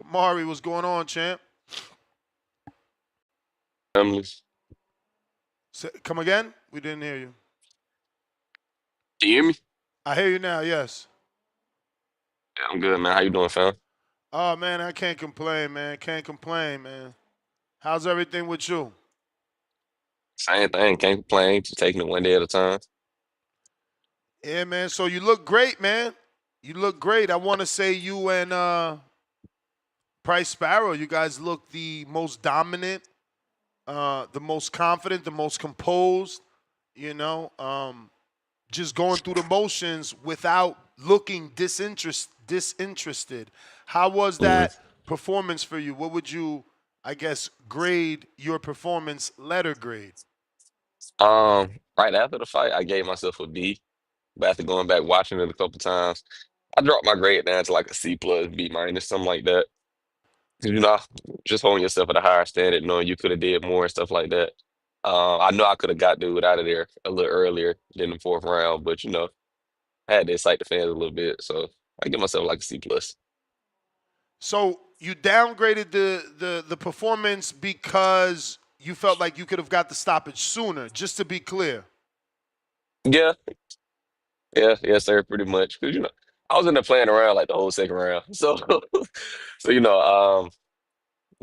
Kamari, what's going on, champ? Families. Come again? We didn't hear you. Can you hear me? I hear you now. Yes. Yeah, I'm good, man. How you doing, fam? Oh man, I can't complain, man. Can't complain, man. How's everything with you? Same thing. Can't complain. Just taking it one day at a time. Yeah, man. So you look great, man. You look great. I want to say you and Price Sparrow, you guys look the most dominant, the most confident, the most composed. You know, just going through the motions without looking disinterested. How was hmm that performance for you? What would you, I guess, grade your performance letter grade? Right after the fight, I gave myself a B. But after going back watching it a couple times, I dropped my grade down to like a C plus, B minus, something like that. 'Cause, just holding yourself at a higher standard, knowing you could have did more and stuff like that. I know I could have got dude out of there a little earlier than the fourth round, but I had to excite the fans a little bit, so I give myself like a C plus. So you downgraded the performance because you felt like you could have got the stoppage sooner. Just to be clear. Yeah, yeah, yes, sir, pretty much. Because I was in there playing around like the whole second round, so so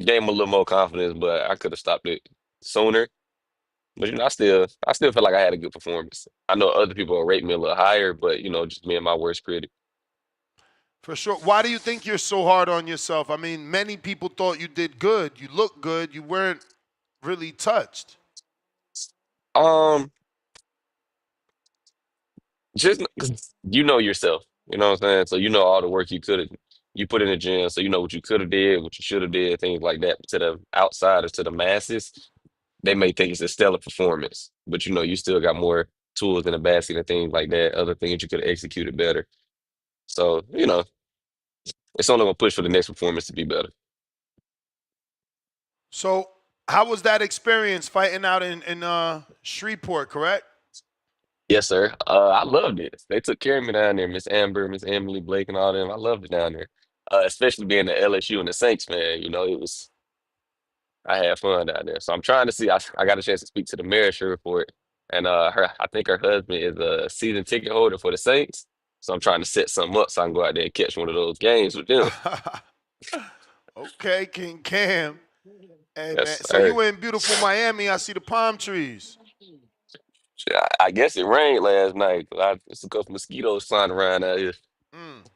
gained a little more confidence, but I could have stopped it sooner. But I still feel like I had a good performance. I know other people will rate me a little higher, but just me and my worst critic. For sure. Why do you think you're so hard on yourself? I mean, many people thought you did good. You looked good. You weren't really touched. Um, just 'cause you know yourself, you know what I'm saying. So you know all the work you put in the gym, so you know what you could have did, what you should have did, things like that. To the outsiders, to the masses, they may think it's a stellar performance, but you still got more tools in the basket and things like that, other things you could have executed better. So, it's only gonna push for the next performance to be better. So, how was that experience fighting out in Shreveport? Correct. Yes, sir. I loved it. They took care of me down there, Miss Amber, Miss Emily, Blake, and all them. I loved it down there. Especially being the LSU and the Saints, man. I had fun down there. So I'm trying to see. I got a chance to speak to the mayor sure for it, and I think her husband is a season ticket holder for the Saints. So I'm trying to set something up so I can go out there and catch one of those games with them. Okay, King Cam. Hey man. Yes, So sir. you in beautiful Miami? I see the palm trees. Shit, I guess it rained last night. It's a couple mosquitoes flying around out here. Mm.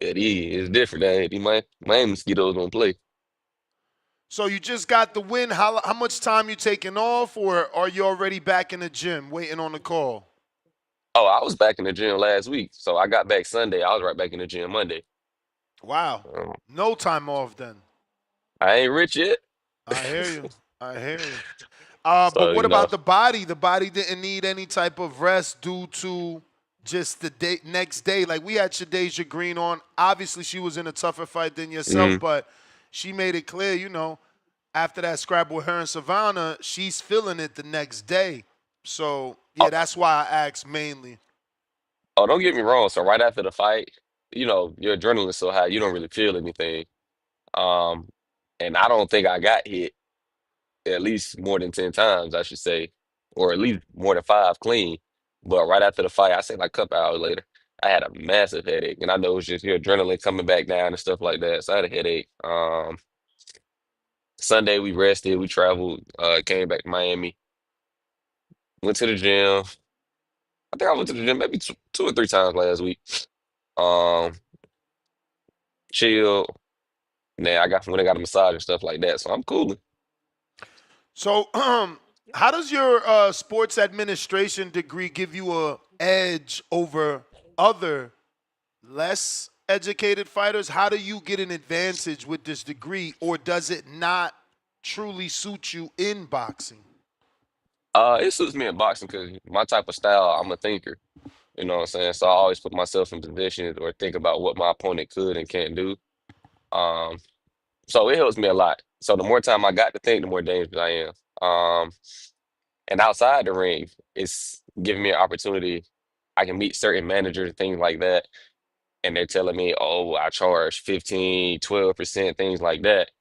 It's different. Miami mosquitoes don't play. So you just got the win. How much time you taking off, or are you already back in the gym waiting on the call? Oh, I was back in the gym last week, so I got back Sunday. I was right back in the gym Monday. Wow. Um, No time off then. I ain't rich yet, I hear you. I hear you. But so what about the body? The body didn't need any type of rest due to just the day, next day. Like we had Shadeja Green on. Obviously, she was in a tougher fight than yourself, mhm. but she made it clear, after that scrap with her and Savannah, she's feeling it the next day. So yeah, Oh, that's why I asked mainly. oh, don't get me wrong. So right after the fight, your adrenaline's so high, you don't really feel anything. Um, and I don't think I got hit at least more than 10 times, I should say, or at least more than five clean. But right after the fight, I say like a couple hours later, I had a massive headache, and I know it was just your adrenaline coming back down and stuff like that. So I had a headache. Sunday we rested, we traveled, came back to Miami, went to the gym. I think I went to the gym maybe two or three times last week. Um, Chilled. Then I got a massage and stuff like that. So I'm cooling. So, how does your sports administration degree give you a edge over other less educated fighters? How do you get an advantage with this degree, or does it not truly suit you in boxing? It suits me in boxing because my type of style, I'm a thinker. You know what I'm saying? So I always put myself in positions or think about what my opponent could and can't do. Um, so it helps me a lot. So the more time I got to think, the more dangerous I am. And outside the ring, it's giving me an opportunity. I can meet certain managers, things like that. and they're telling me, oh, I charge 15, 12%, things like that.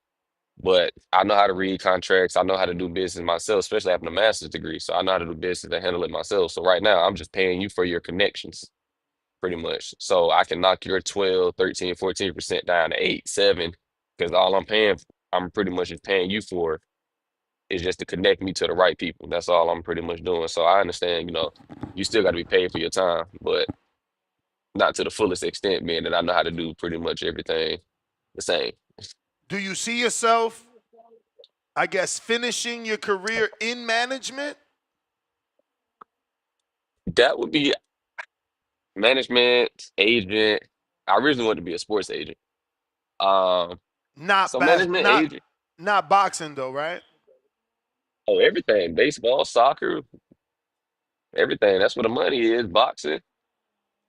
But I know how to read contracts. I know how to do business myself, especially having a master's degree. So I know how to do business and handle it myself. So right now, I'm just paying you for your connections, pretty much. So I can knock your 12, 13, 14% down to 8, 7, because all I'm pretty much just paying you for is just to connect me to the right people. That's all I'm pretty much doing. So I understand, you still got to be paid for your time, but not to the fullest extent, being that I know how to do pretty much everything the same. Do you see yourself, I guess, finishing your career in management? That would be management, agent. I originally wanted to be a sports agent. Um, Not so bas- management not agent, not boxing though, right? oh, everything, baseball, soccer, everything. That's where the money is, boxing.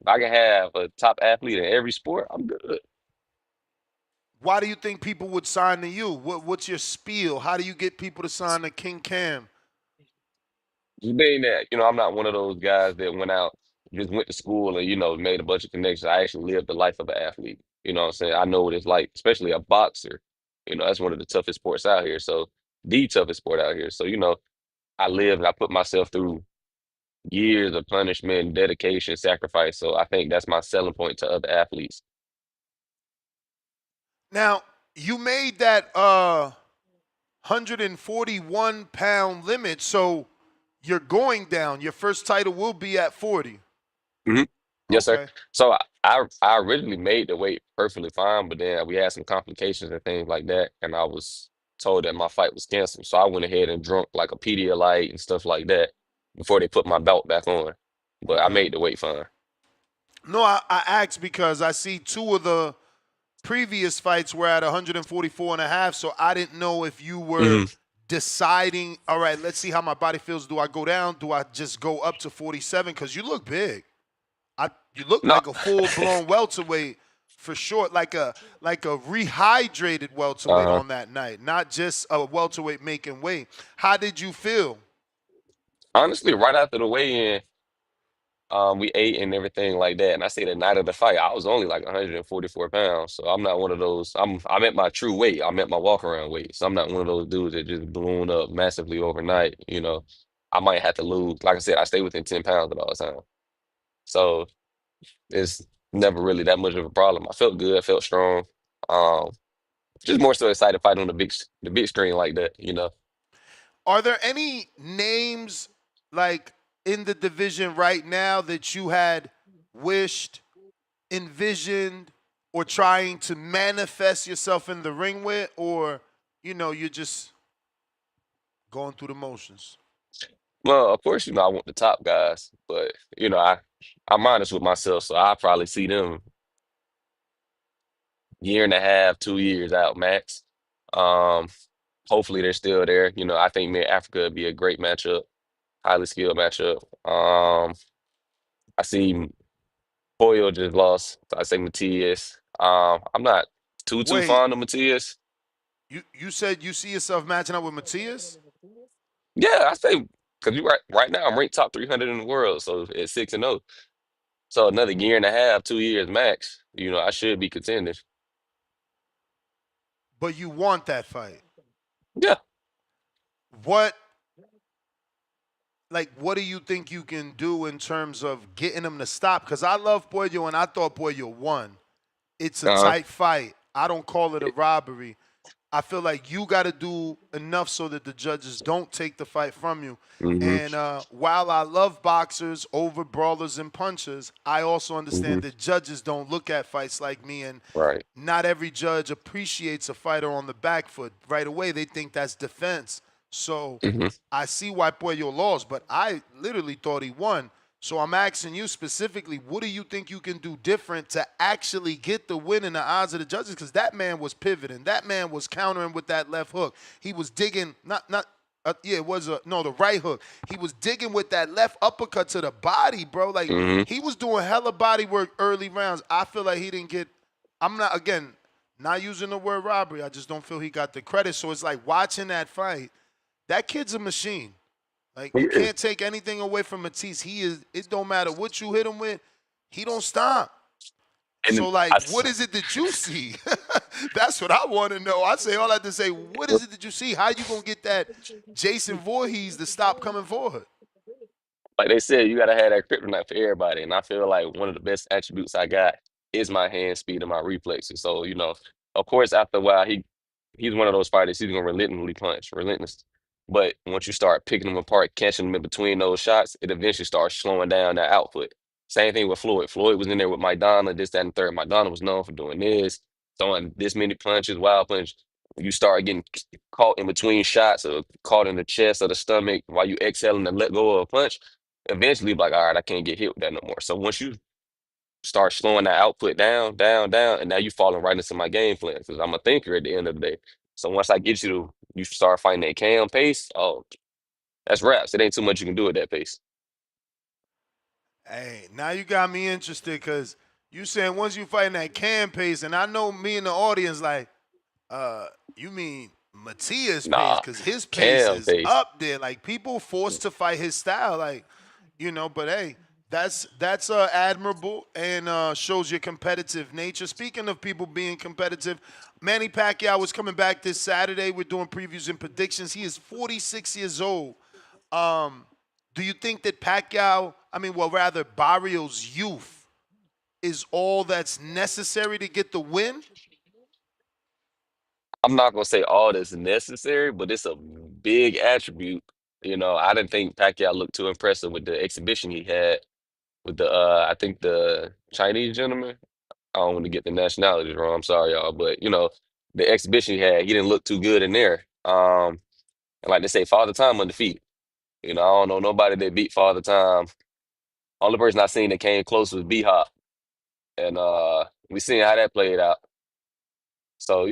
If I can have a top athlete in every sport, I'm good. Why do you think people would sign to you? What's your spiel? How do you get people to sign to King Cam? Just being that, I'm not one of those guys that went out, just went to school and, made a bunch of connections. I actually lived the life of an athlete. You know what I'm saying? I know what it's like, especially a boxer. That's one of the toughest sports out here. So the toughest sport out here. So, I lived and I put myself through years of punishment, dedication, sacrifice. So I think that's my selling point to other athletes. Now, you made that 141-pound limit, so you're going down. Your first title will be at 40. Hmm. Yes, sir. Okay. So I originally made the weight perfectly fine, but then we had some complications and things like that, and I was told that my fight was canceled. So I went ahead and drunk like a Pedialyte and stuff like that before they put my belt back on. But I Okay. made the weight fine. No, I asked because I see two of the previous fights were at 144 and a half, so I didn't know if you were Hmm. deciding, all right, let's see how my body feels. Do I go down? Do I just go up to 47? Because you look big. You look No. like a full blown welterweight for sure, like a rehydrated welterweight Uh-huh. on that night, not just a welterweight making weight. How did you feel? Honestly, right after the weigh-in, we ate and everything like that. And I say the night of the fight, I was only like 144 pounds. So I'm not one of those. I'm at my true weight. I'm at my walk around weight. So I'm not one of those dudes that just balloon up massively overnight. I might have to lose. Like I said, I stay within 10 pounds at all time. So it's never really that much of a problem. I felt good. I felt strong. Um, just more so excited to fight on the big screen like that. Are there any names like in the division right now that you had wished, envisioned, or trying to manifest yourself in the ring with, or you're just going through the motions? Well, of course, I want the top guys, but I'm honest with myself, so I probably see them year and a half, 2 years out max. Um, Hopefully they're still there. I think me and Africa would be a great matchup, highly skilled matchup. I see Boyle just lost. So I say Matias. I'm not too Wait, fond of Matias. you said you see yourself matching up with Matias, Yeah, I say because you right now I'm ranked top 300 in the world, so at 6-0. So another year and a half, 2 years max. I should be contending. but you want that fight. Yeah. What what do you think you can do in terms of getting him to stop? Because I love Pollo and I thought Pollo won. It's a Uh-huh. tight fight. I don't call it a robbery. I feel like you got to do enough so that the judges don't take the fight from you. Mm-hmm. And while I love boxers over brawlers and punchers, I also Mm-hmm. understand that judges don't look at fights like me, and Right. not every judge appreciates a fighter on the back foot. Right away, they think that's defense. So Mm-hmm. I see why Puello lost, but I literally thought he won. So I'm asking you specifically, what do you think you can do different to actually get the win in the eyes of the judges? Because that man was pivoting. That man was countering with that left hook. He was digging, it was the right hook. He was digging with that left uppercut to the body, bro. Like Mm-hmm. he was doing hella body work early rounds. I feel like he didn't get. I'm not again not using the word robbery. I just don't feel he got the credit. So it's like watching that fight. That kid's a machine. Like He you is. can't take anything away from Matisse. He is. It don't matter what you hit him with. He don't stop. And So, then like, what is it that you see? That's what I want to know. I say all that to say, what is it that you see? How you gonna get that Jason Voorhees to stop coming forward? like they said, you gotta have that kryptonite for everybody. And I feel like one of the best attributes I got is my hand speed and my reflexes. So, of course, after a while, he's one of those fighters, he's gonna relentlessly punch, relentless. But once you start picking them apart, catching them in between those shots, it eventually starts slowing down that output. Same thing with Floyd. Floyd was in there with Maidana, this, that, and the third. Maidana was known for doing this, throwing this many punches, wild punches. You start getting caught in between shots or caught in the chest or the stomach while you exhaling to let go of a punch, eventually be like, all right, I can't get hit with that no more. So once you start slowing that output down, down, down, and now you falling right into my game plan because I'm a thinker at the end of the day. So once I get you to you start fighting that cam pace, oh, that's raps. It ain't too much you can do at that pace. Hey, now you got me interested because you saying once you fighting that can pace, and I know me and the audience like, you mean Matias pace Nah, because his pace cam is pace. up there. Like people forced to fight his style, like But hey, that's admirable and shows your competitive nature. Speaking of people being competitive, Manny Pacquiao is coming back this Saturday. We're doing previews and predictions. He is 46 years old. Um, do you think that Pacquiao, well, rather Barrios' youth, is all that's necessary to get the win? I'm not gonna say all that's necessary, but it's a big attribute. I didn't think Pacquiao looked too impressive with the exhibition he had with the I think the Chinese gentleman. I don't want to get the nationalities wrong. I'm sorry, y'all, but the exhibition he had, he didn't look too good in there. And like they say, Father Time undefeated. I don't know nobody that beat Father Time. Only person I seen that came close was B Hop, and we seen how that played out. So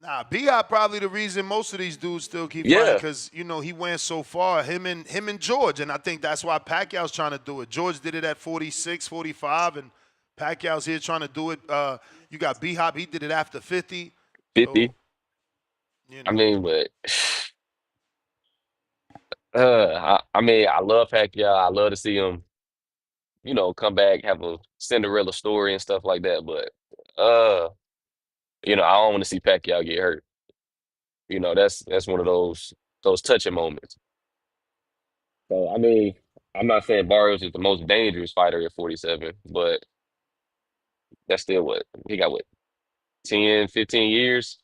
Nah, Bi probably the reason most of these dudes still keep fighting yeah, because he went so far. Him and George, and I think that's why Pacquiao's trying to do it. George did it at 46, 45, and Pacquiao's here trying to do it. You got B Hop, he did it after 50. 50. So you I know, mean, but I mean, I love Pacquiao. I love to see him, come back, have a Cinderella story and stuff like that. But I don't want to see Pacquiao get hurt. That's one of those touching moments. So I mean, I'm not saying Barrios is the most dangerous fighter at 47, but that's still what he got, what, 10, 15 years.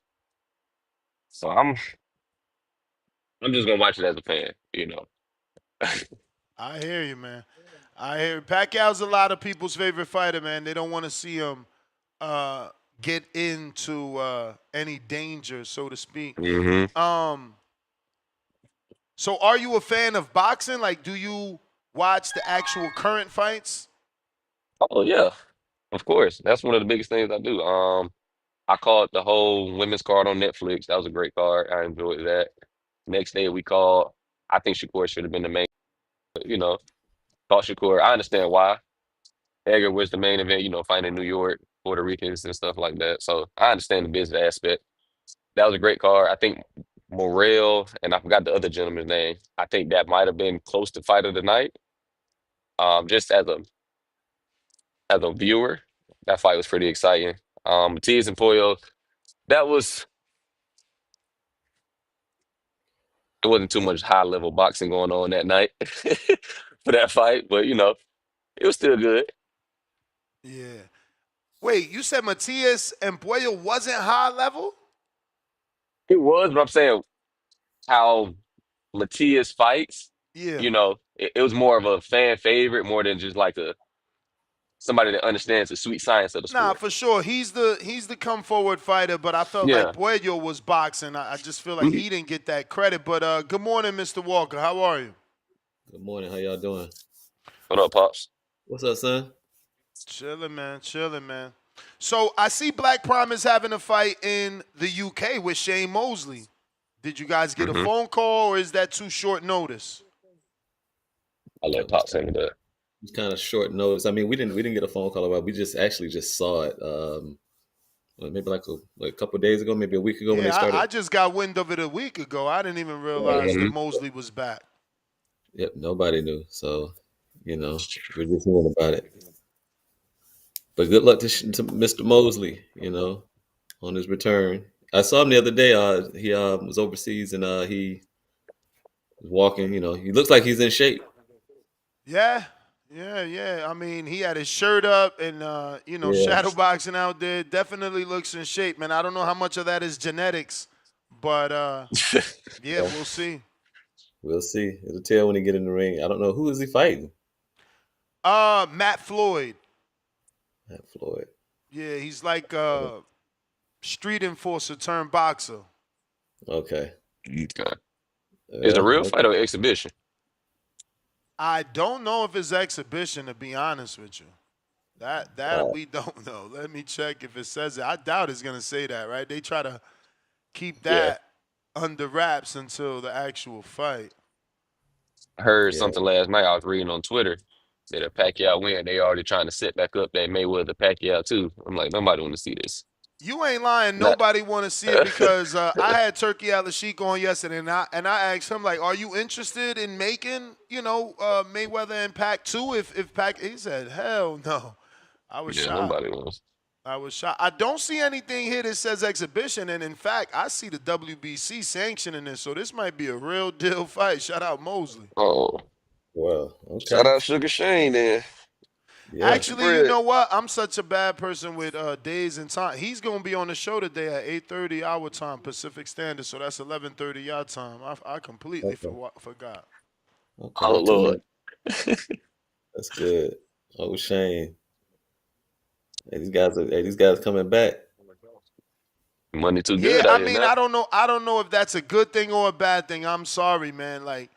So I'm just gonna watch it as a fan. I hear you, man. I hear you. Pacquiao's a lot of people's favorite fighter, man. They don't want to see him uh, get into any danger, so to speak. hmm Um, so, are you a fan of boxing? Like, do you watch the actual current fights? Oh yeah, of course. That's one of the biggest things I do. I caught the whole women's card on Netflix. That was a great card. I enjoyed that. Next day we called. I think Shakur should have been the main. But, caught Shakur. I understand why. Edgar was the main event. Fighting in New York, Puerto Ricans and stuff like that. So I understand the business aspect. That was a great card. I think Morrell and I forgot the other gentleman's name. I think that might have been close to fight of the night. Just as a viewer, that fight was pretty exciting. Matias and Pollo, that was it wasn't too much high level boxing going on that night for that fight, but it was still good. Yeah. Wait, you said Matias and Puello wasn't high level? It was, but I'm saying how Matias fights, Yeah. it was more of a fan favorite more than just like a somebody that understands the sweet science of the Nah, sport. for sure. He's the come forward fighter, but I felt like Yeah. Puello was boxing. I just feel like Mhm. he didn't get that credit. But good morning, Mr. Walker. How are you? Good morning. How y'all doing? What up, pops? What's up, son? Chilling, man. Chilling, man. So I see Black Promise having a fight in the UK with Shane Mosley. Did you guys get a hmm phone call, or is that too short notice? I Yeah, let pops into that. it was kind of short notice. I mean, we didn't get a phone call about it. We just actually just saw it. Maybe like a couple of days ago, maybe a week ago when they Yeah, I started. just got wind of it a week ago. I didn't even realize that hmm Mosley was back. Yep, nobody knew. So, we're just hearing about it. But good luck to Mr. Mosley. On his return. I saw him the other day. He was overseas and he was walking. He looks like he's in shape. Yeah, yeah. I mean, he had his shirt up and Yeah, shadow boxing out there. Definitely looks in shape, man. I don't know how much of that is genetics, but yeah, yeah. we'll see. We'll see. It'll tell when he get in the ring. I don't know who is he fighting. Matt Floyd. Matt Floyd. Yeah, he's like a street enforcer turned boxer. Okay. Okay. Is it a Yeah. real fight Okay. or exhibition? I don't know if it's exhibition, to be honest with you. That Uh, we don't know. Let me check if it says it. I doubt it's gonna say that, right? They try to keep Yeah. that under wraps until the actual fight. I heard yeah. something last night. I was reading on Twitter that if Pacquiao win, they already trying to set back up that Mayweather Pacquiao too. I'm like, nobody want to see this. You ain't lying. Not. Nobody want to see it because I had Turkey Al-Sheik on yesterday, and I asked him like, "Are you interested in making Mayweather and Pac two? If Pac?" He said, "Hell no." I was Yeah, shocked. nobody wants. I was shocked. I don't see anything here that says exhibition, and in fact, I see the WBC sanctioning this, so this might be a real deal fight. Shout out Mosley. Oh, Well, shout okay. out Sugar Shane then. Yeah. Got your Actually, you bread. know what? I'm such a bad person with days and time. He's gonna be on the show today at 8:30 our time Pacific Standard, so that's 11:30 your time. I completely Okay. forgot. Okay. Oh Not too Lord, much. That's good. Oh, Shane. Hey, these guys coming back. money too Yeah, good out I here mean, now. I don't know. I don't know if that's a good thing or a bad thing. I'm sorry, man. Like,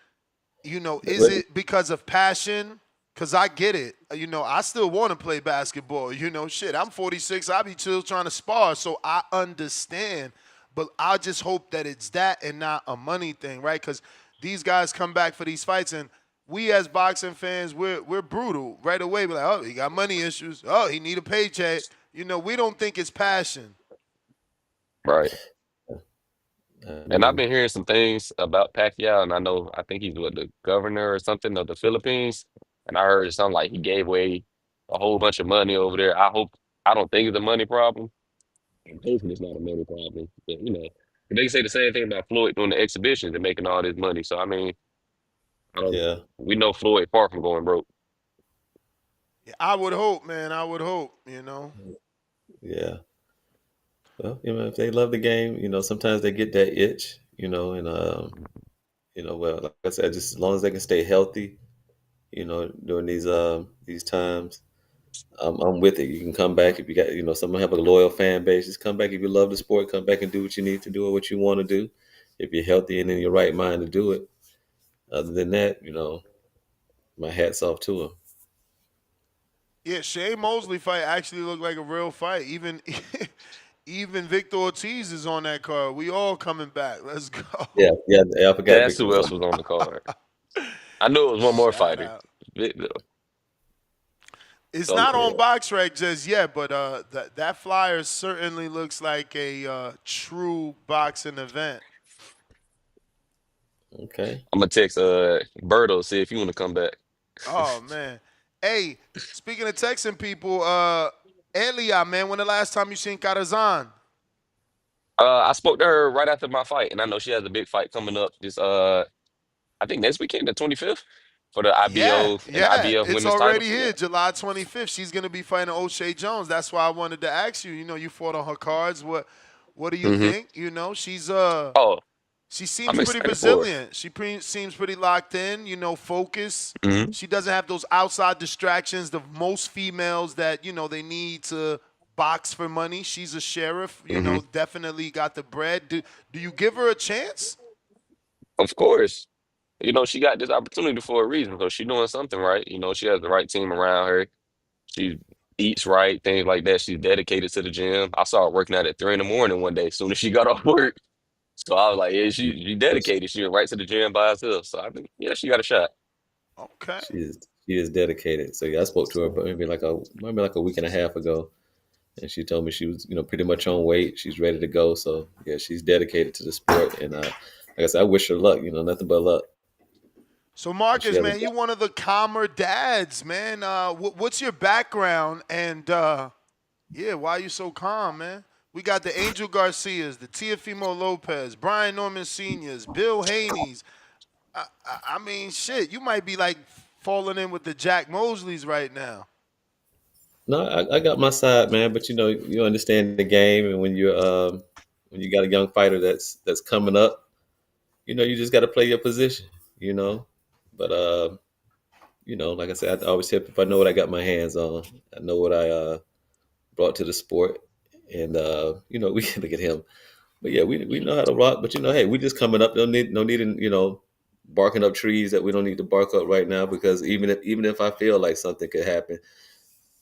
is But- it because of passion? Because I get it. I still want to play basketball. Shit, I'm 46. I be still trying to spar. So I understand. But I just hope that it's that and not a money thing, right? Because these guys come back for these fights and we as boxing fans, we're brutal right away. We're like, oh, he got money issues. Oh, he need a paycheck. We don't think it's passion. Right. I And I've mean, been hearing some things about Pacquiao, and I think he's what, the governor or something of the Philippines. And I heard something like he gave away a whole bunch of money over there. I don't think it's a money problem. I'm hoping it's not a money problem. But, they can say the same thing about Floyd doing the exhibitions and making all this money. So, I mean, I don't, yeah, we know Floyd far from going broke. Yeah, I would hope, man. I would hope. yeah. Well, if they love the game, sometimes they get that itch, and well, like I said, just as long as they can stay healthy, during these times, I'm with it. You can come back if you got, someone have a loyal fan base. Just come back if you love the sport. Come back and do what you need to do or what you want to do. If you're healthy and in your right mind to do it. Other than that, my hats off to him. Yeah, Shane Mosley fight actually looked like a real fight. Even even Victor Ortiz is on that card. We all coming back. Let's Yeah, go. yeah. I forgot That's Victor who was else on. was on the card. I knew it was one more Shout fighter. out. The It's other- not on BoxRec just yet, but that flyer certainly looks like a true boxing event. Okay. I'm gonna text Berto, see if you want to come back. Oh man. Hey, speaking of texting people, Elia, man, when the last time you seen Karazan? I spoke to her right after my fight, and I know she has a big fight coming up this I think next weekend, the 25th, for the Yeah, IBO and yeah. IBF It's women's already titles. here, July 25th. She's gonna be fighting O'Shea Jones. That's why I wanted to ask you. You fought on her cards. What do you Hmm. think? She's Oh, she seems I'm pretty excited for her. resilient. Seems pretty locked in. Focused. Hmm. She doesn't have those outside distractions. The most females that they need to box for money. She's a sheriff. Hmm. Definitely got the bread. Do you give her a chance? Of course, she got this opportunity for a reason, so she's doing something right. She has the right team around her. She eats right, things like that. She's dedicated to the gym. I saw her working out at 3 in the morning one day as soon as she got off work. So I was like, yeah, she dedicated. She went right to the gym by herself. So I think, yeah, she got a shot. Okay. She is dedicated. So yeah, I spoke to her maybe like a week and a half ago, and she told me she was pretty much on weight. She's ready to go. So yeah, she's dedicated to the sport, and like I said, I wish her luck. Nothing but luck. So and she Marcus, has a man, you one of the calmer dads, man. What's your background and yeah, why are you so calm, man? We got the Angel Garcias, the Tiafimo Lopez, Brian Norman Seniors, Bill Haney's. I mean, shit, you might be like falling in with the Jack Mosleys right now. No, I got my side, man. But you understand the game, and when you got a young fighter that's coming up, you just got to play your position. You know, but like I said, I always tell people I know what I got my hands on. I know what I brought to the sport, and we can look at him. But yeah, we know how to rock. But hey, we just coming up. No needing barking up trees that we don't need to bark up right now because even if I feel like something could happen,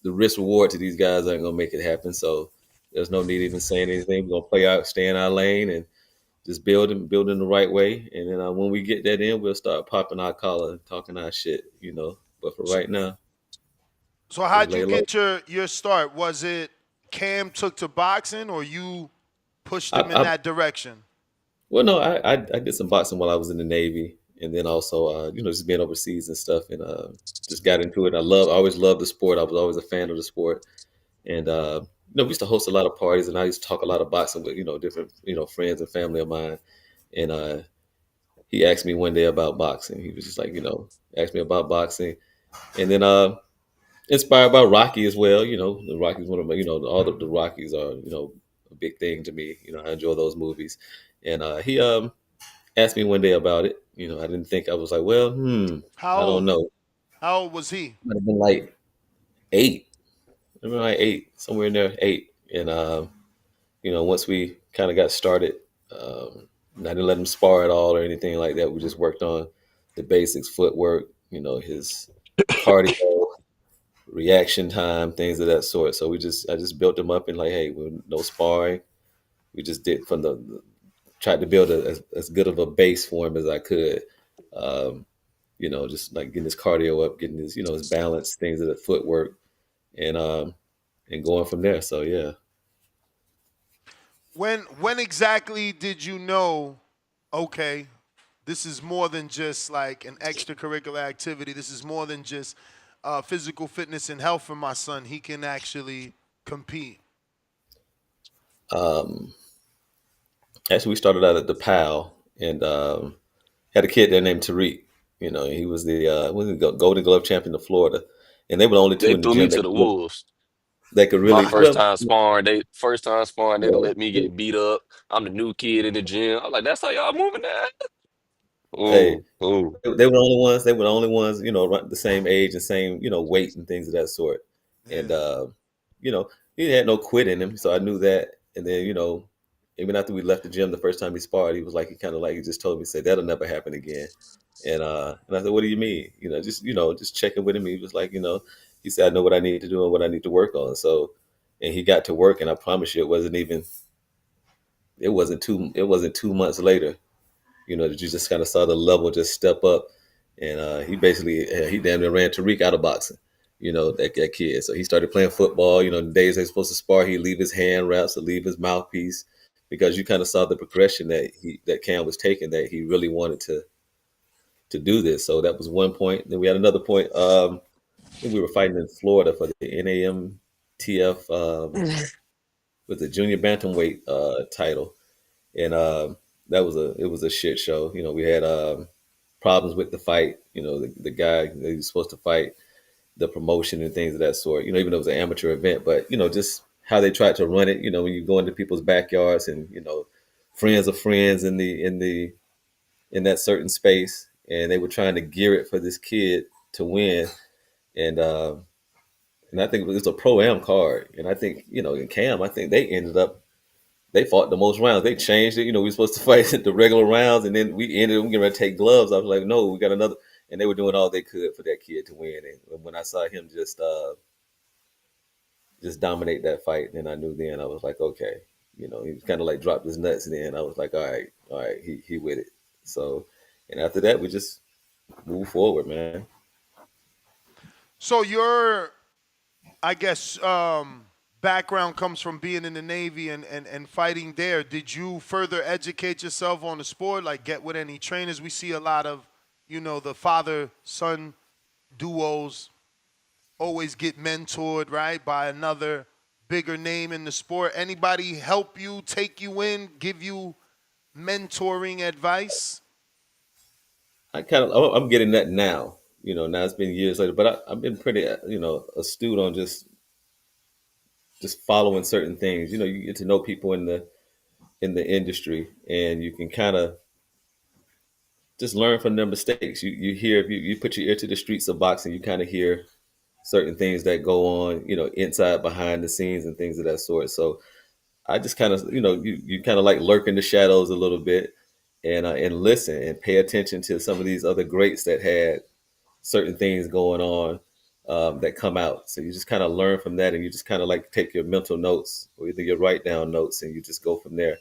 the risk reward to these guys aren't gonna make it happen. So there's no need even saying anything. We're gonna play out, stay in our lane, and just building the right way. And then when we get that in, we'll start popping our collar and talking our shit. But for So, right now, so just how'd you lay low. get your start? Was it Cam took to boxing, or you pushed him in I that direction? Well, no, I did some boxing while I was in the Navy, and then also just being overseas and stuff, and just got into it. I always loved the sport. I was always a fan of the sport, and we used to host a lot of parties, and I used to talk a lot of boxing with different friends and family of mine, and he asked me one day about boxing. He was just like asked me about boxing, and then inspired by Rocky as well. The Rockies one of my all the Rockies are a big thing to me. I enjoy those movies, and he asked me one day about it. I didn't think I was like, well, How I don't old? know. How old was he? Might have been like 8. Maybe like 8, somewhere in there, 8. And once we kind of got started, I didn't let him spar at all or anything like that. We just worked on the basics, footwork, his cardio, reaction time, things of that sort. So I just built him up and like, hey, no sparring. We just did from tried to build as good of a base for him as I could. Um, just like getting his cardio up, getting his balance, things of the footwork, and going from there. So yeah, When exactly did you know, okay, this is more than just like an extracurricular activity. This is more than just physical fitness and health for my son. He can actually compete. um, actually we started out at the PAL and had a kid there named Tariq. He was the Golden Glove champion of Florida, and they were the only two They in the threw me gym to the wolves. that could My really first time sparring, they done let me yeah. get beat up. I'm the new kid in the gym. I'm like, that's how y'all moving now? Hey, Ooh, ooh. they were the only ones. They were the only ones, around the same age and same, weight and things of that sort. And Yeah. you know, he had no quit in him, so I knew that. And then, even after we left the gym the first time he sparred, he was like, he just told me, say that'll never happen again. And I said, what do you mean? Just checking with him. He was like, he said, I know what I need to do and what I need to work on. So, and he got to work, and I promise you, it wasn't 2 months later that you just kind of saw the level just step up. And he basically, he damn near ran Tariq out of boxing, that kid. So he started playing football, the days they're supposed to spar, he'd leave his hand wraps or leave his mouthpiece because you kind of saw the progression that Cam was taking, that he really wanted to do this. So that was one point. Then we had another point. I think we were fighting in Florida for the NAMTF with the junior bantamweight title, and that was it was a shit show. We had problems with the fight. The guy that he was supposed to fight, the promotion and things of that sort. Even though it was an amateur event, but just how they tried to run it. When you go into people's backyards and friends of friends in that certain space, and they were trying to gear it for this kid to win, and I think it was a pro am card, and I think in Cam, I think they fought the most rounds. They changed it. We were supposed to fight the regular rounds, and then we going to take gloves. I was like, no, we got another. And they were doing all they could for that kid to win. And when I saw him just dominate that fight, then I knew. Then I was like, okay, he was kind of like dropped his nuts. And then I was like, all right, he with it. So, and after that, we just moved forward, man. So your, I guess, background comes from being in the Navy and fighting there. Did you further educate yourself on the sport, like get with any trainers? We see a lot of, the father son duos always get mentored, right, by another bigger name in the sport. Anybody help you, take you in, give you mentoring advice? I'm getting that now. Now it's been years later, but I've been pretty, astute on just following certain things. You get to know people in the industry, and you can kind of just learn from their mistakes. You hear, if you put your ear to the streets of boxing, you kind of hear certain things that go on, inside, behind the scenes, and things of that sort. So I just kind of, you kind of like lurk in the shadows a little bit, and listen and pay attention to some of these other greats that had certain things going on, that come out. So you just kind of learn from that, and you just kind of like take your mental notes, or either your write down notes, and you just go from there.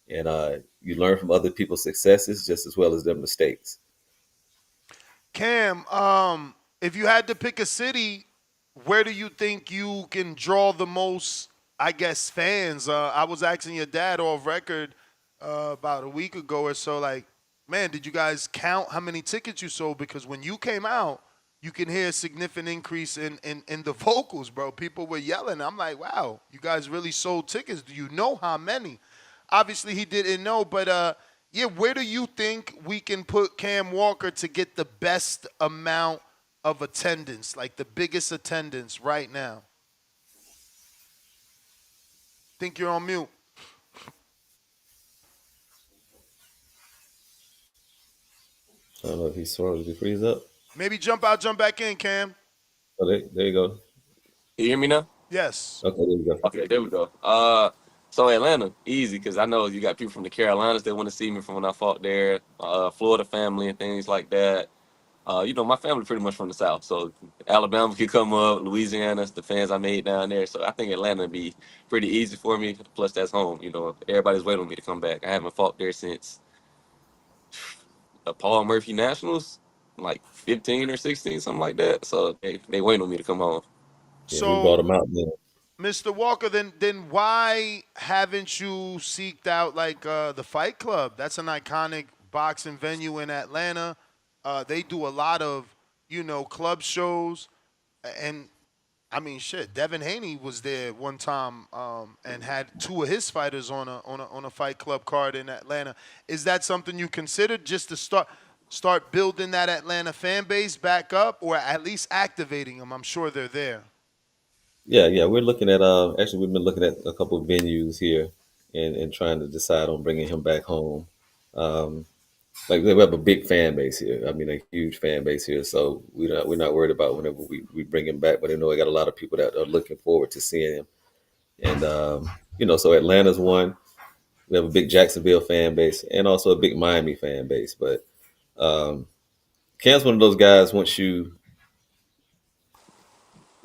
And you learn from other people's successes just as well as their mistakes. Cam, if you had to pick a city, where do you think you can draw the most, I guess, fans? I was asking your dad off record about a week ago or so, like, man, did you guys count how many tickets you sold? Because when you came out, you can hear a significant increase in the vocals, bro. People were yelling. I'm like, wow, you guys really sold tickets. Do you know how many? Obviously, he didn't know, but yeah, where do you think we can put Cam Walker to get the best amount of attendance, like the biggest attendance right now? Think you're on mute. I don't know if he's sort of, did he freeze up. Maybe jump out, jump back in, Cam. Oh, there you go. You hear me now? Yes. Okay, there you go. Okay, there we go. So Atlanta, easy because I know you got people from the Carolinas that want to see me from when I fought there, Florida family and things like that. My family pretty much from the South, so Alabama could come up, Louisiana, the fans I made down there. So I think Atlanta would be pretty easy for me. Plus, that's home. Everybody's waiting on me to come back. I haven't fought there since the Paul Murphy Nationals, like 15 or 16, something like that. So they waiting on me to come home. Yeah, we brought So, him out then. Mr. Walker, then why haven't you seeked out like the Fight Club? That's an iconic boxing venue in Atlanta. They do a lot of club shows, and I mean, shit. Devin Haney was there one time and had two of his fighters on a Fight Club card in Atlanta. Is that something you considered just to start building that Atlanta fan base back up, or at least activating them? I'm sure they're there. Yeah, we're looking at, actually we've been looking at a couple of venues here, and trying to decide on bringing him back home. Um, like, we have a big fan base here. I mean, a huge fan base here. So we're not worried about whenever we bring him back. But I know we got a lot of people that are looking forward to seeing him. And so Atlanta's one. We have a big Jacksonville fan base, and also a big Miami fan base. But um, Cam's one of those guys.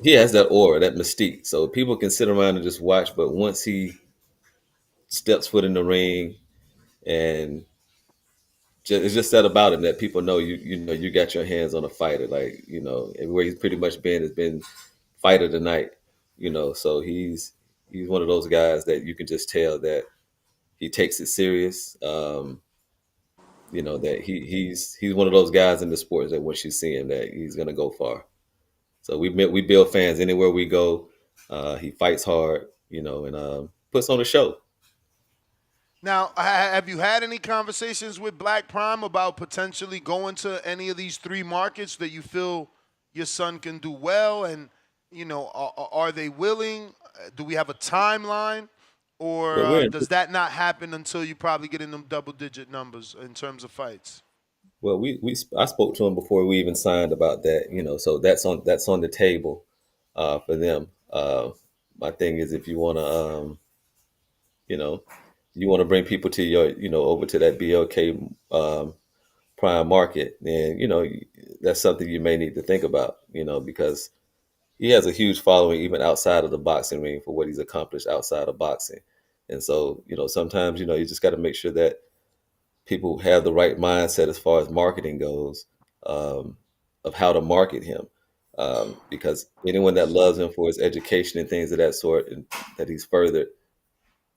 He has that aura, that mystique. So people can sit around and just watch, but once he steps foot in the ring, and it's just that about him that people know, you got your hands on a fighter. Like, everywhere he's pretty much been has been fighter tonight. So he's one of those guys that you can just tell that he takes it serious. That he's one of those guys in the sports that once you see him, that he's gonna go far. So we build fans anywhere we go. He fights hard, and puts on a show. Now, have you had any conversations with Black Prime about potentially going to any of these three markets that you feel your son can do well? And, are they willing? Do we have a timeline? Or Well, we're in, does that not happen until you probably get in them double digit numbers in terms of fights? well, I spoke to him before we even signed about that. So that's on the table, for them. My thing is, if you want to, you know, you want to bring people to your, over to that BLK, prime market, then that's something you may need to think about. Because he has a huge following even outside of the boxing ring for what he's accomplished outside of boxing. And so, sometimes, you just got to make sure that people have the right mindset as far as marketing goes, of how to market him. Because anyone that loves him for his education and things of that sort, and that he's furthered,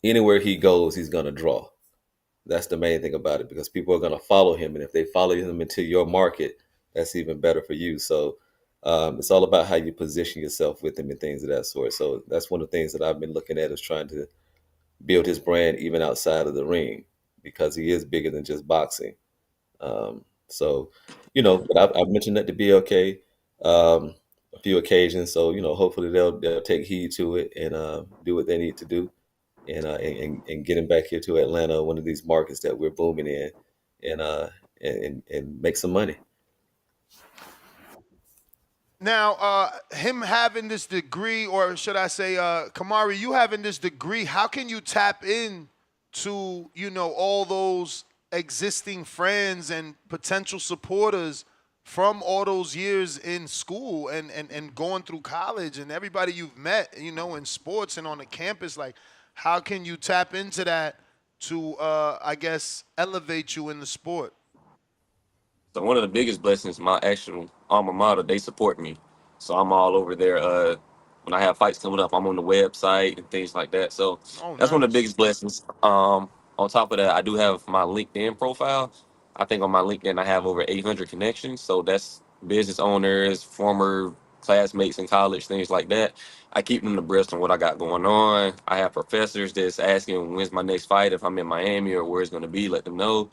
anywhere he goes, he's going to draw. That's the main thing about it, because people are going to follow him, and if they follow him into your market, that's even better for you. So it's all about how you position yourself with him and things of that sort. So that's one of the things that I've been looking at, is trying to build his brand even outside of the ring, because he is bigger than just boxing. So, but I've mentioned that to BLK a few occasions. So, hopefully they'll take heed to it and do what they need to do, and get him back here to Atlanta, one of these markets that we're booming in, and make some money. Now, him having this degree, or should I say, Kamari, you having this degree, how can you tap in to, all those existing friends and potential supporters from all those years in school and going through college, and everybody you've met, in sports and on the campus? Like, how can you tap into that to, I guess, elevate you in the sport? So one of the biggest blessings, my actual alma mater, they support me. So I'm all over there. When I have fights coming up, I'm on the website and things like that. So Oh, that's one of the nice. biggest blessings. On top of that, I do have my LinkedIn profile. I think on my LinkedIn I have over 800 connections. So that's business owners, former classmates in college, things like that. I keep them abreast on what I got going on. I have professors that's asking when's my next fight, if I'm in Miami or where it's going to be, let them know.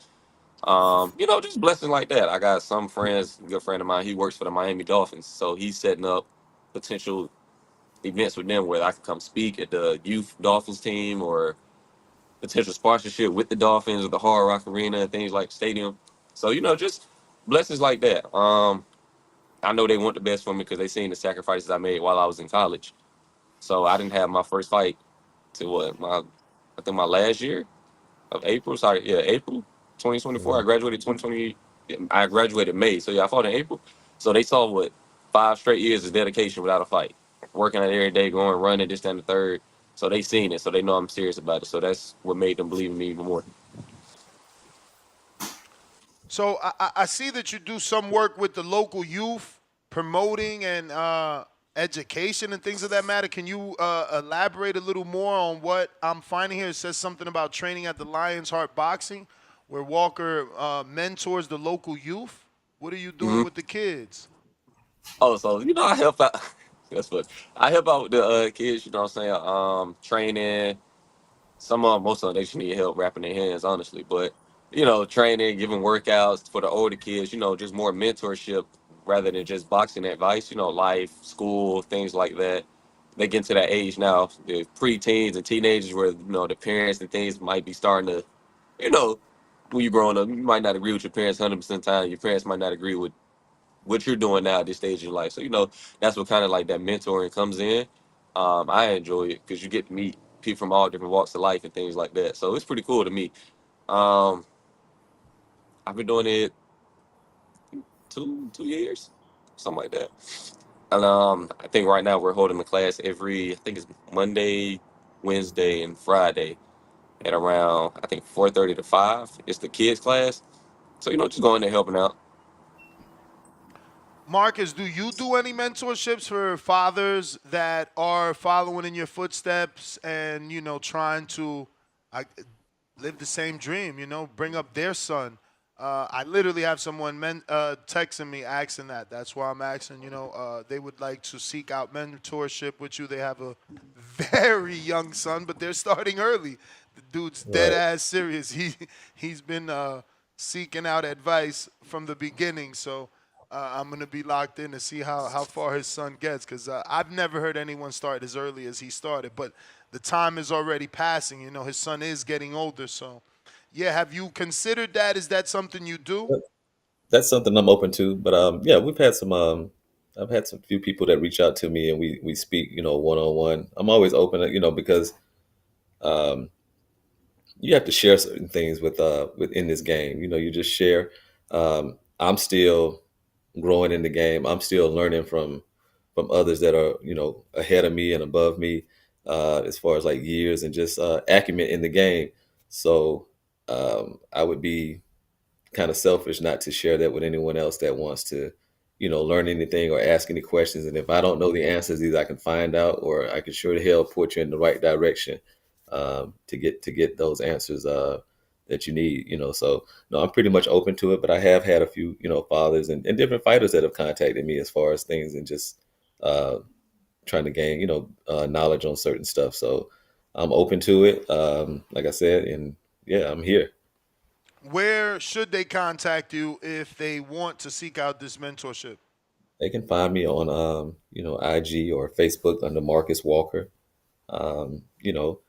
Just blessing like that. I got some friends, a good friend of mine, he works for the Miami Dolphins. So he's setting up potential events with them where I can come speak at the youth Dolphins team, or potential sponsorship with the Dolphins or the Hard Rock Arena and things like stadium. So, just blessings like that. I know they want the best for me because they seen the sacrifices I made while I was in college. So I didn't have my first fight to I think my last year of April. Sorry, yeah, April 2024. I Mhm. graduated 2020. I graduated May, so yeah, I fought in April. So they saw what 5 straight years of dedication without a fight, working out every day, going running, this, that, and the third. So they seen it, so they know I'm serious about it. So that's what made them believe in me even more. So I see that you do some work with the local youth, promoting and education and things of that matter. Can you elaborate a little more on what I'm finding here? It says something about training at the Lion's Heart Boxing, where Walker mentors the local youth. What are you doing Hmm. with the kids? Oh, so I help out. That's what I help out with the kids. You know what I'm saying? Training. Most of them, they just need help wrapping their hands, honestly. But training, giving workouts for the older kids. Just more mentorship rather than just boxing advice. Life, school, things like that. They get to that age now, the preteens and teenagers, where the parents and things might be starting to, you know, when you're growing up, you might not agree with your parents 100% of the time. Your parents might not agree with what you're doing now at this stage in life. So that's what kind of like that mentoring comes in. I enjoy it because you get to meet people from all different walks of life and things like that. So it's pretty cool to me. Um, I've been doing it 2 years, something like that. And I think right now we're holding the class every, I think it's Monday, Wednesday, and Friday at around, I think 4:30 to 5. It's the kids class. So just going there helping out. Marcus, do you do any mentorships for fathers that are following in your footsteps and trying to uh, live the same dream? Bring up their son. I literally have someone texting me asking that. That's why I'm asking. They would like to seek out mentorship with you. They have a very young son, but they're starting early. The dude's dead Right. ass serious. He's been seeking out advice from the beginning. So I'm gonna be locked in to see how far his son gets, because I've never heard anyone start as early as he started. But the time is already passing. His son is getting older. So, yeah, have you considered that? Is that something you do? That's something I'm open to. But yeah, we've had some. I've had some few people that reach out to me, and we speak, one on one. I'm always open, because um, you have to share certain things within this game. You just share. I'm still growing in the game. I'm still learning from others that are ahead of me and above me, as far as like years and just acumen in the game. So I would be kind of selfish not to share that with anyone else that wants to, learn anything or ask any questions. And if I don't know the answers, either I can find out, or I can sure the hell put you in the right direction, to get those answers that you need. So no, I'm pretty much open to it. But I have had a few fathers and different fighters that have contacted me as far as things and just uh, trying to gain knowledge on certain stuff. So I'm open to it. Like I said, and yeah, I'm here. Where should they contact you if they want to seek out this mentorship? They can find me on IG or Facebook under Marcus Walker. You know,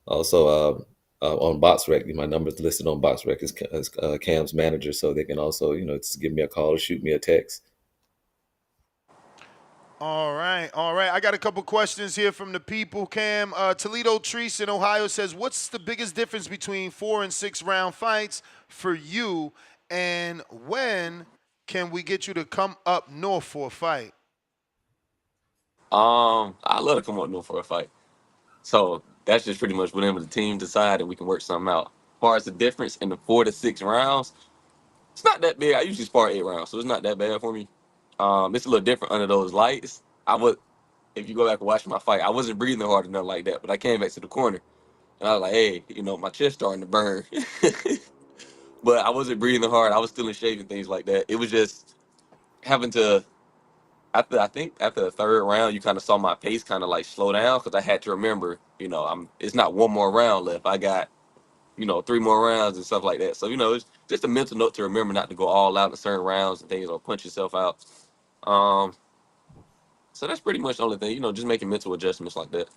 also on BoxRec, my number's listed on BoxRec as Cam's manager, so they can also just give me a call or shoot me a text. All right, all right. I got a couple questions here from the people. Cam, Toledo Treese in Ohio says, "What's the biggest difference between 4 and 6 round fights for you, and when can we get you to come up north for a fight?" I love to come up north for a fight. So that's just pretty much whenever the team decide and we can work something out. As far as the difference in the 4 to 6 rounds, it's not that big. I usually spar 8 rounds, so it's not that bad for me. It's a little different under those lights. If you go back and watch my fight, I wasn't breathing hard or nothing like that, but I came back to the corner and I was like, hey, my chest starting to burn. But I wasn't breathing hard. I was still in shape and things like that. It was just having to, I think after the third round, you kind of saw my pace kind of like slow down because I had to remember, it's not one more round left. I got, 3 more rounds and stuff like that. So, it's just a mental note to remember not to go all out in certain rounds and things or punch yourself out. Um, so that's pretty much the only thing, just making mental adjustments like that.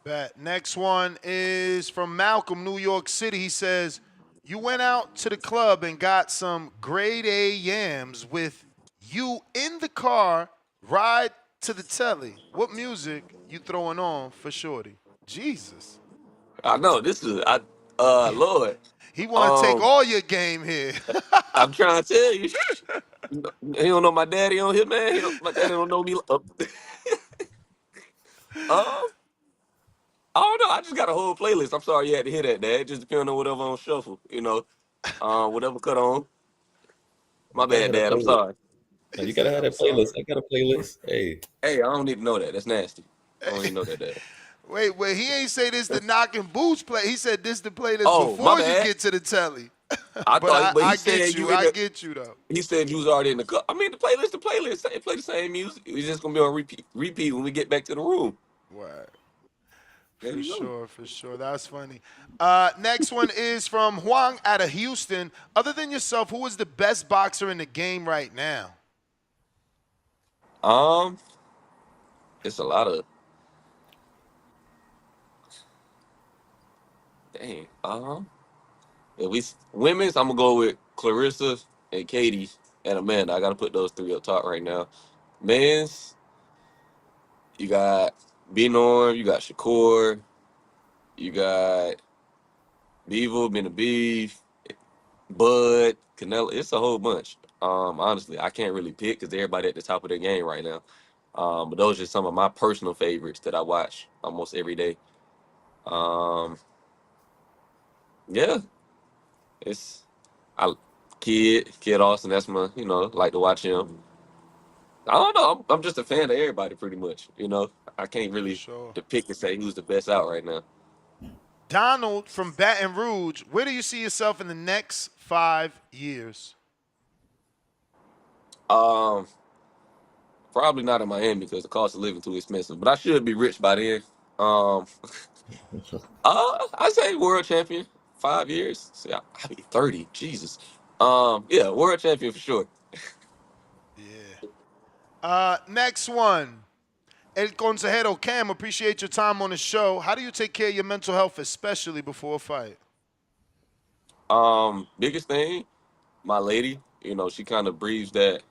Bet. Next one is from Malcolm, New York City. He says, "You went out to the club and got some grade A yams with you in the car, ride to the telly. What music you throwing on for Shorty?" Jesus. I know Lord. He want to take Um, all your game here. I'm trying to tell you, he don't know my daddy on here, man. My daddy don't know me. Um, I don't know. I just got a whole playlist. I'm sorry you had to hear that, Dad. Just depending on whatever on shuffle, whatever cut on. You My gotta bad, have a Dad. I'm playlist. sorry. No, He you gotta said, have "I'm that playlist. sorry." I got a playlist. Hey, Hey, I don't need to know that. That's nasty. I don't even know that, Dad. Wait. He ain't say this the knocking boots play. He said this the playlist Oh, my before you bad. get to the telly. I But thought, I, but he I said get you you. in I the. get you though. He said you was already in the cut. I mean, the playlist. They play the same music. It's just gonna be on repeat when we get back to the room. Right. There For you go. sure, for sure. That's funny. Next one is from Huang out of Houston. Other than yourself, who is the best boxer in the game right now? Um, it's a lot of dang. If we women's, I'm gonna go with Clarissa and Katie and Amanda. I gotta put those three up top right now. Men's, you got B Norm, you got Shakur, you got Beevil, Been a Beef, Bud, Canelo. It's a whole bunch. Honestly, I can't really pick because everybody at the top of their game right now. But those are some of my personal favorites that I watch almost every day. Um, yeah, it's I Kid Austin. That's my like to watch him. I don't know. I'm just a fan of everybody pretty much. I can't For really sure. depict and say who's the best out right now. Donald from Baton Rouge. Where do you see yourself in the next 5 years? Um, Probably not in Miami because the cost of living too expensive. But I should be rich by then. Um, I say world champion. 5 years. See, I be 30. Jesus. Yeah, world champion for sure. Yeah. Next one. El Consejero Cam, appreciate your time on the show. How do you take care of your mental health, especially before a fight? Biggest thing, my lady. She kind of breathes that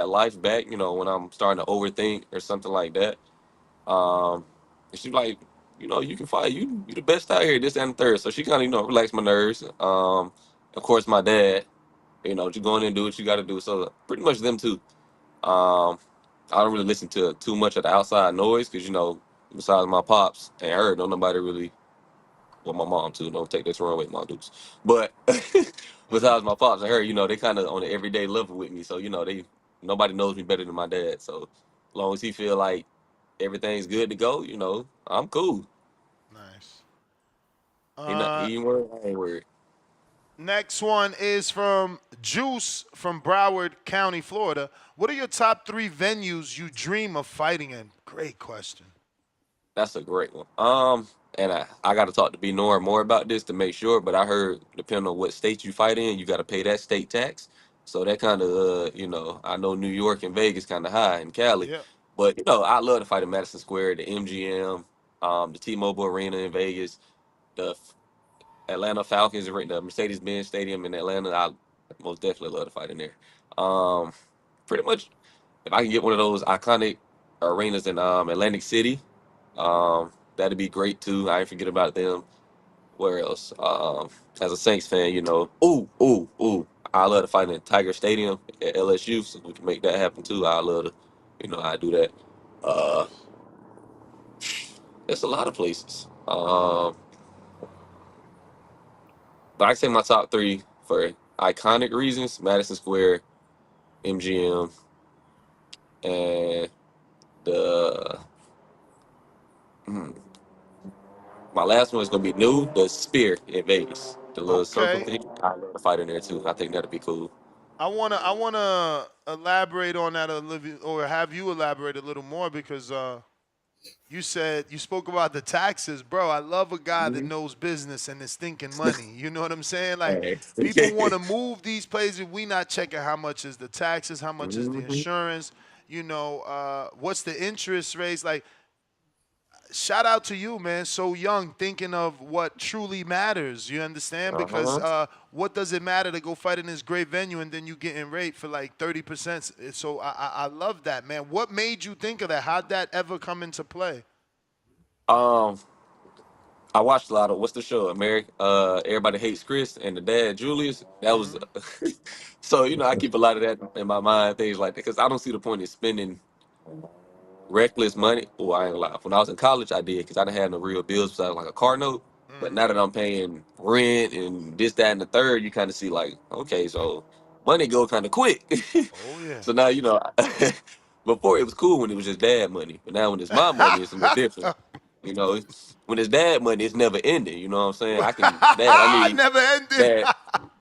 life back. When I'm starting to overthink or something like that. Um, and she's like, you can fight. You the best out here. This that, and the third. So she kind of relax my nerves. Of course, my dad. You go in and do what you got to do. So pretty much them too. Um, I don't really listen to too much of the outside noise because besides my pops and her, don't nobody really. Well, my mom too. Don't take this wrong way, mom dudes. But besides my pops and her, they kind of on an everyday level with me. So they nobody knows me better than my dad. So as long as he feel like everything's good to go, I'm cool. Nice. Uh, He ain't worried. I ain't worried. Next one is from Juice from Broward County, Florida. What are your top three venues you dream of fighting in? Great question. That's a great one. And I got to talk to B Nor more about this to make sure. But I heard depending on what state you fight in, you got to pay that state tax. So that kind of I know New York and Vegas kind of high in Cali, Yeah. but I love to fight in Madison Square, the MGM, the T-Mobile Arena in Vegas, the Atlanta Falcons, the Mercedes-Benz Stadium in Atlanta. I most definitely love to fight in there. Um, Pretty much, if I can get one of those iconic arenas in Atlantic City, that'd be great too. I ain't forget about them. Where else? As a Saints fan, ooh, I love to fight in Tiger Stadium at LSU, so we can make that happen too. I love to, I do that. Uh, there's a lot of places. But I say my top three for iconic reasons: Madison Square, MGM, and the hmm, my last one is gonna be new, the Spear in Vegas, the little circle Okay. thing. I love to fight in there too. I think that'd be cool. I wanna elaborate on that a little, or have you elaborate a little more because you said you spoke about the taxes, bro. I love a guy that Hmm. knows business and is thinking money. You know what I'm saying? Like Hey. people want to move these places. We not checking how much is the taxes, how much is the Hmm. insurance. What's the interest rates? Like shout out to you, man. So young, thinking of what truly matters. You understand? Because Uh-huh. what does it matter to go fight in this great venue and then you getting raped for like 30%? So I love that, man. What made you think of that? How'd that ever come into play? Um, I watched a lot of what's the show? Everybody Hates Chris and the dad Julius. That was Hmm. so I keep a lot of that in my mind, things like that, because I don't see the point in spending reckless money. Oh, I ain't gonna lie. When I was in college, I did because I didn't have no real bills besides like a car note. But Hmm. now that I'm paying rent and this, that, and the third, you kind of see like, okay, so money go kind of quick. Oh yeah. So now before it was cool when it was just dad money, but now when it's my money, it's a little different. When it's dad money, it's never ending. You know what I'm saying? I need Never ending. dad.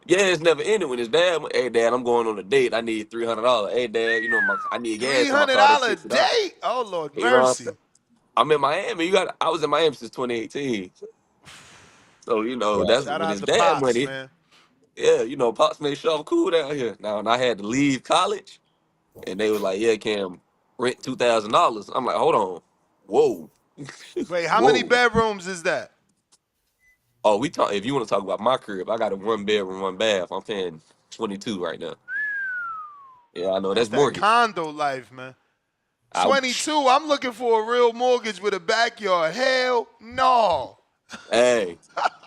Yeah, it's never ending when it's dad. Hey, dad, I'm going on a date. I need $300. Hey, dad, I need Three gas in my hundred car. That's dollar $60. date. Oh Lord, You know what I'm saying? mercy. I'm in Miami. I was in Miami since 2018. So that's Shout when out it's to dad pops, money. man. Yeah, pops made sure I'm cool down here. Now, and I had to leave college, and they was like, "Yeah, Cam, rent $2,000." I'm like, "Hold on, whoa, Wait, how many whoa." bedrooms is that? Oh, we talk. If you want to talk about my crib, I got a 1 bedroom, 1 bath. I'm paying 22 right now. Yeah, I know That's that's that mortgage. condo life, man. I 22. I'm looking for a real mortgage with a backyard. Hell no. Hey,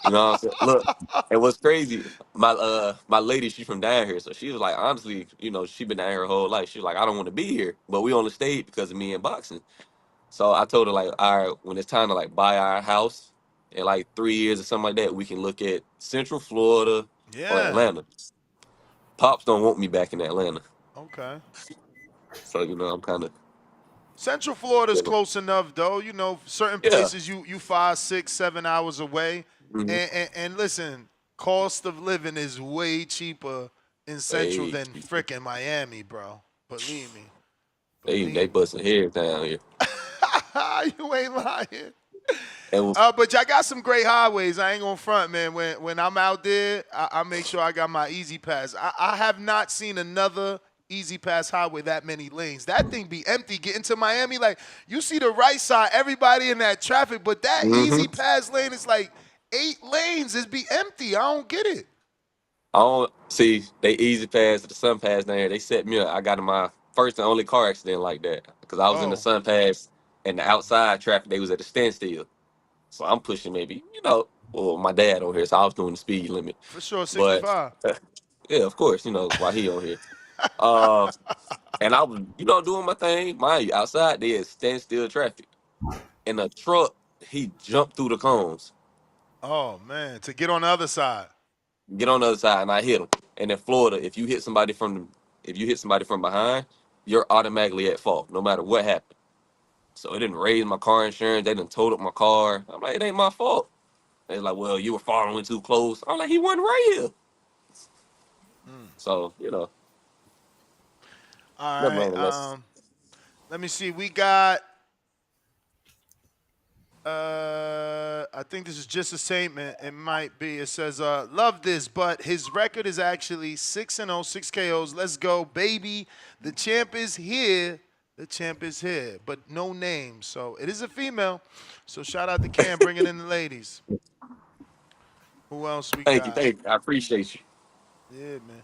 you know what I'm saying? Look, and what's crazy, my lady, she from down here, so she was like, honestly, she been down here her whole life. She was like, I don't want to be here, but we only stayed because of me and boxing. So I told her like, all right, when it's time to like buy our house in like 3 years or something like that, we can look at Central Florida or Yeah. Atlanta. Pops don't want me back in Atlanta, Okay. so I'm kind of Central Florida's close enough, though. Certain yeah. places you 5, 6, 7 hours away, Hmm. and listen, cost of living is way cheaper in Central They than frickin' Miami, bro. Believe me. they Believe me. busting heads down here, You ain't lying. and But y'all got some great highways. I ain't gonna front, man. When I'm out there, I make sure I got my Easy Pass. I have not seen another Easy Pass highway that many lanes. That thing be empty getting to Miami. Like you see the right side, everybody in that traffic, but that hmm Easy Pass lane is like 8 lanes. It's be empty. I don't get it. I don't see they easy pass to the sun pass down here. They set me up. I got in my first and only car accident like that because I was in the Oh, sun pass and the outside traffic they was at a standstill. So I'm pushing maybe well my dad on here, so I was doing the speed limit. for sure, But 65. yeah, of course, why he on here. Uh, and I was doing my thing. Mind you, outside there is standstill traffic, and a truck he jumped through the cones. Oh man, to get on the other side. Get on the other side, and I hit him. And in Florida, if you hit somebody from behind, you're automatically at fault, no matter what happened. So it didn't raise my car insurance. They didn't total up my car. I'm like, it ain't my fault. They're like, well, you were following too close. I'm like, he wasn't right here. So, All right. nevertheless. Let me see. We got. I think this is just a statement. It might be. It says, "Love this, but his record is actually 6-0, 6 KOs. Let's go, baby. The champ is here. The champ is here, but no name. So it is a female. So shout out to Cam bringing in the ladies. Who else we Thank you, got? thank you. I appreciate you. Yeah, man.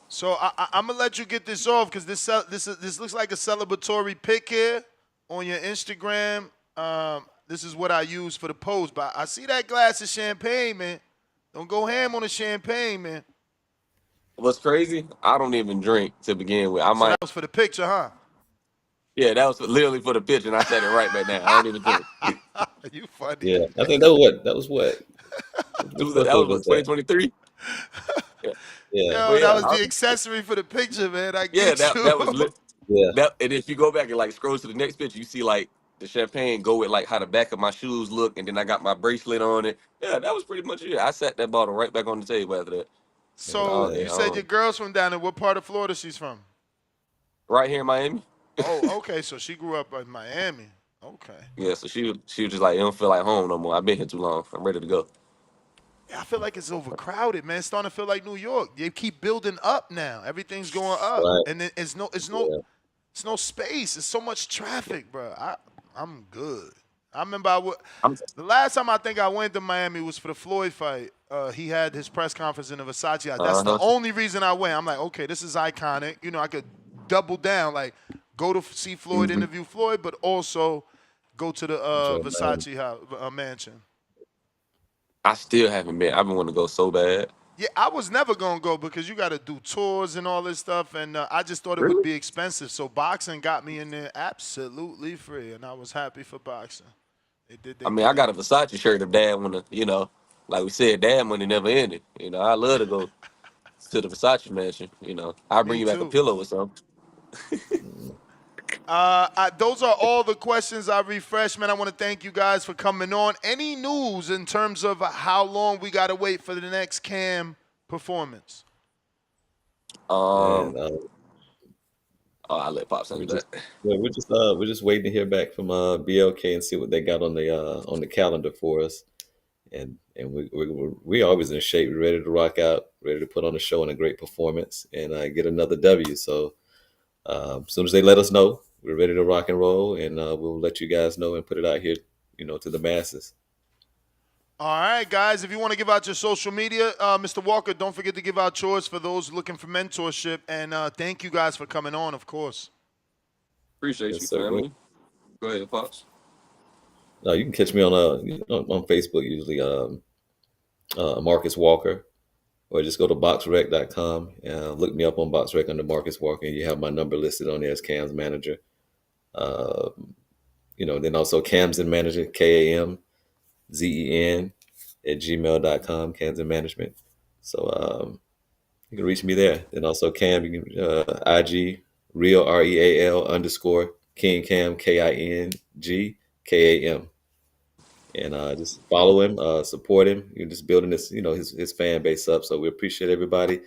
So I'm gonna let you get this off because this looks like a celebratory pic here on your Instagram. This is what I use for the post, but I see that glass of champagne, man. Don't go ham on the champagne, man. What's crazy? I don't even drink to begin with. I So that might, was for the picture, huh? yeah, that was literally for the pitch, and I said it right back now. I don't even drink. You funny. Yeah, I think that was what which That birthday was was what, that? 2023? Yeah. Yeah, But Yo, that yeah, was the accessory for the picture, man. I yeah, get you. that was lit. yeah, That, and if you go back and like scroll to the next picture, you see like the champagne go with like how the back of my shoes look, and then I got my bracelet on it. Yeah, that was pretty much it. I sat that bottle right back on the table after that. yeah, So All man. day. you said your girl's from down there. What part of Florida she's from? Right here in Miami. Oh, okay. So she grew up in Miami. Okay. Yeah, so she was just like, it don't feel like home no more. I've been here too long. I'm ready to go. Yeah, I feel like it's overcrowded, man. It's starting to feel like New York. They keep building up now. Everything's going up, Right. and then Yeah. it's no space. It's so much traffic, bro. I'm good. I remember I'm the last time I think I went to Miami was for the Floyd fight. He had his press conference in the Versace House. That's the uh-huh. only reason I went. I'm like, okay, this is iconic. You know, I could double down, like go to see Floyd, hmm interview Floyd, but also go to the Enjoy Miami. Versace house, mansion. I still haven't been. I've been wanting to go so bad. Yeah, I was never gonna go because you got to do tours and all this stuff, and I just thought it would Really? be expensive. So boxing got me in there absolutely free, and I was happy for boxing. They did I their mean, I got thing. a Versace shirt if Dad wanna, like we said, Dad money never ended. I love to go to the Versace mansion. I'll bring Me you back a too. pillow or something. Mm. Those are all the questions I refreshed, man. I want to thank you guys for coming on. Any news in terms of how long we got to wait for the next Cam performance? Man, Um, oh, I'll let Pops we answer just that. yeah, we're just waiting to hear back from BLK and see what they got on the calendar for us. And we always in shape. We're ready to rock out, ready to put on a show and a great performance, and get another W. So as soon as they let us know, we're ready to rock and roll, and we'll let you guys know and put it out here, to the masses. All right, guys. If you want to give out your social media, Mr. Walker, don't forget to give out yours for those looking for mentorship. And thank you guys for coming on, of course. Appreciate Yes, you, sir. Go ahead. family. Go ahead, Pops. You can catch me on Facebook usually, Marcus Walker, or just go to boxrec.com and look me up on BoxRec under Marcus Walker, and you have my number listed on there as Cam's manager. Uh, then also Cam's and manager, KAMZEN at gmail.com, Cam's and management. So you can reach me there. Then also Cam, you can IG real REAL underscore King Cam KINGKAM. And just follow him, support him. You're just building this, his fan base up. So we appreciate everybody.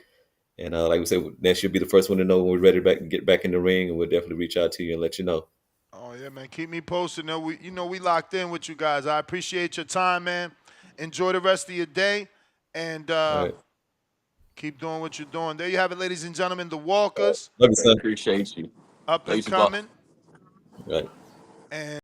And like we said, next you'll be the first one to know when we're ready to get back in the ring, and we'll definitely reach out to you and let you know. Oh yeah, man. Keep me posted. No, we locked in with you guys. I appreciate your time, man. Enjoy the rest of your day, and All right. keep doing what you're doing. There you have it, ladies and gentlemen. The All right. Walkers, Love you, son. Appreciate you. up Love you and too, Pops. coming, All right. and